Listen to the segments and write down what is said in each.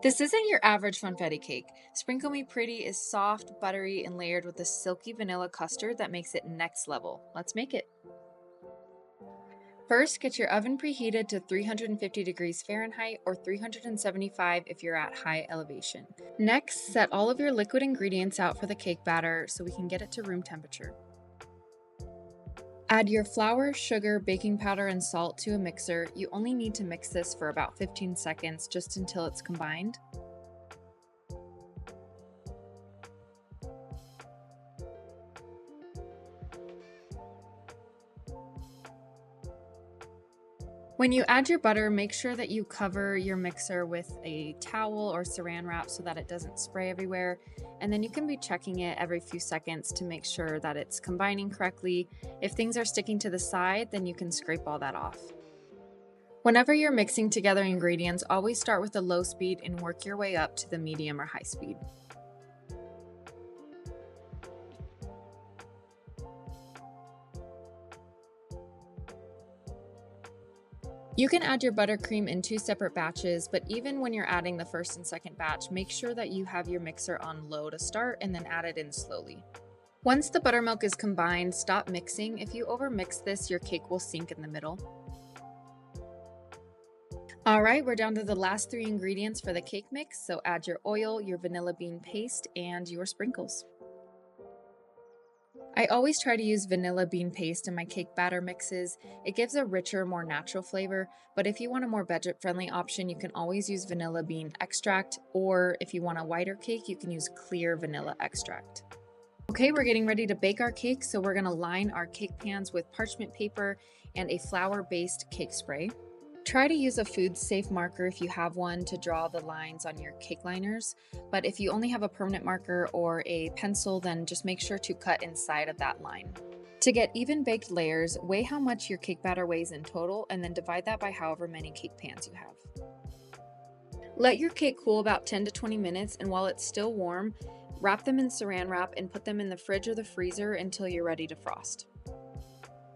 This isn't your average confetti cake. Sprinkle Me Pretty is soft, buttery, and layered with a silky vanilla custard that makes it next level. Let's make it. First, get your oven preheated to 350 degrees Fahrenheit or 375 if you're at high elevation. Next, set all of your liquid ingredients out for the cake batter so we can get it to room temperature. Add your flour, sugar, baking powder, and salt to a mixer. You only need to mix this for about 15 seconds just until it's combined. When you add your butter, make sure that you cover your mixer with a towel or saran wrap so that it doesn't spray everywhere. And then you can be checking it every few seconds to make sure that it's combining correctly. If things are sticking to the side, then you can scrape all that off. Whenever you're mixing together ingredients, always start with a low speed and work your way up to the medium or high speed. You can add your buttercream in 2 separate batches, but even when you're adding the first and second batch, make sure that you have your mixer on low to start and then add it in slowly. Once the buttermilk is combined, stop mixing. If you overmix this, your cake will sink in the middle. Alright, we're down to the last 3 ingredients for the cake mix, so add your oil, your vanilla bean paste, and your sprinkles. I always try to use vanilla bean paste in my cake batter mixes. It gives a richer, more natural flavor, but if you want a more budget-friendly option, you can always use vanilla bean extract, or if you want a whiter cake, you can use clear vanilla extract. Okay, we're getting ready to bake our cake, so we're gonna line our cake pans with parchment paper and a flour-based cake spray. Try to use a food-safe marker if you have one to draw the lines on your cake liners, but if you only have a permanent marker or a pencil, then just make sure to cut inside of that line. To get even baked layers, weigh how much your cake batter weighs in total and then divide that by however many cake pans you have. Let your cake cool about 10 to 20 minutes, and while it's still warm, wrap them in saran wrap and put them in the fridge or the freezer until you're ready to frost.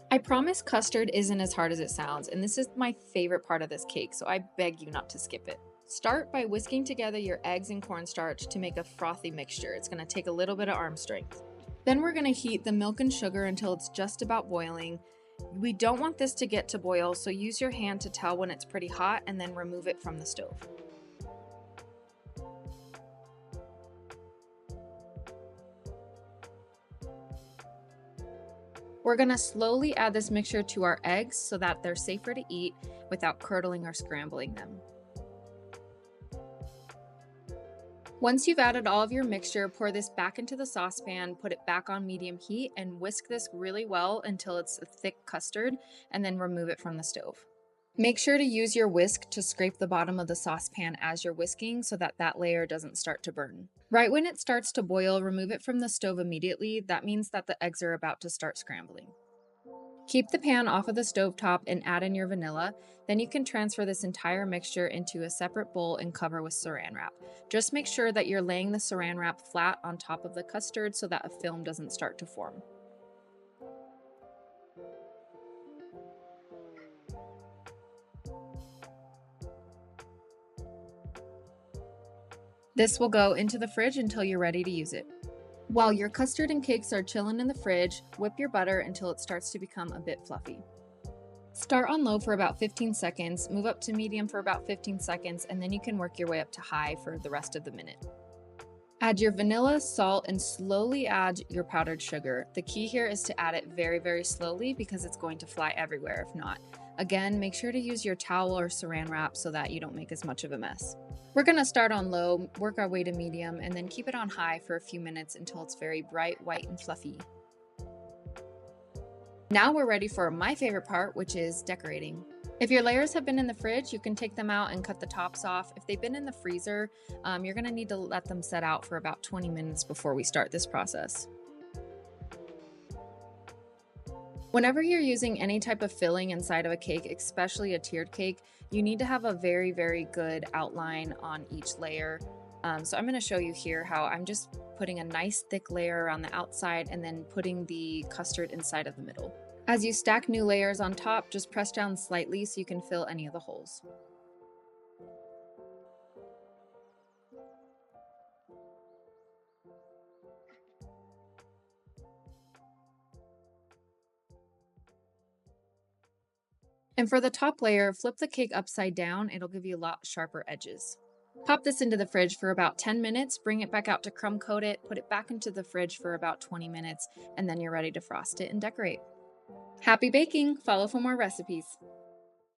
I promise custard isn't as hard as it sounds, and this is my favorite part of this cake, so I beg you not to skip it. Start by whisking together your eggs and cornstarch to make a frothy mixture. It's going to take a little bit of arm strength. Then we're going to heat the milk and sugar until it's just about boiling. We don't want this to get to boil, so use your hand to tell when it's pretty hot and then remove it from the stove. We're going to slowly add this mixture to our eggs so that they're safer to eat without curdling or scrambling them. Once you've added all of your mixture, pour this back into the saucepan, put it back on medium heat, and whisk this really well until it's a thick custard, and then remove it from the stove. Make sure to use your whisk to scrape the bottom of the saucepan as you're whisking so that that layer doesn't start to burn. Right when it starts to boil, remove it from the stove immediately. That means that the eggs are about to start scrambling. Keep the pan off of the stovetop and add in your vanilla. Then you can transfer this entire mixture into a separate bowl and cover with saran wrap. Just make sure that you're laying the saran wrap flat on top of the custard so that a film doesn't start to form. This will go into the fridge until you're ready to use it. While your custard and cakes are chilling in the fridge, whip your butter until it starts to become a bit fluffy. Start on low for about 15 seconds, move up to medium for about 15 seconds, and then you can work your way up to high for the rest of the minute. Add your vanilla, salt, and slowly add your powdered sugar. The key here is to add it very, very slowly because it's going to fly everywhere if not. Again, make sure to use your towel or saran wrap so that you don't make as much of a mess. We're going to start on low, work our way to medium, and then keep it on high for a few minutes until it's very bright, white, and fluffy. Now we're ready for my favorite part, which is decorating. If your layers have been in the fridge, you can take them out and cut the tops off. If they've been in the freezer, you're going to need to let them set out for about 20 minutes before we start this process. Whenever you're using any type of filling inside of a cake, especially a tiered cake, you need to have a very, very good outline on each layer. So I'm going to show you here how I'm just putting a nice thick layer around the outside and then putting the custard inside of the middle. As you stack new layers on top, just press down slightly so you can fill any of the holes. And for the top layer, flip the cake upside down. It'll give you a lot sharper edges. Pop this into the fridge for about 10 minutes, bring it back out to crumb coat it, put it back into the fridge for about 20 minutes, and then you're ready to frost it and decorate. Happy baking! Follow for more recipes.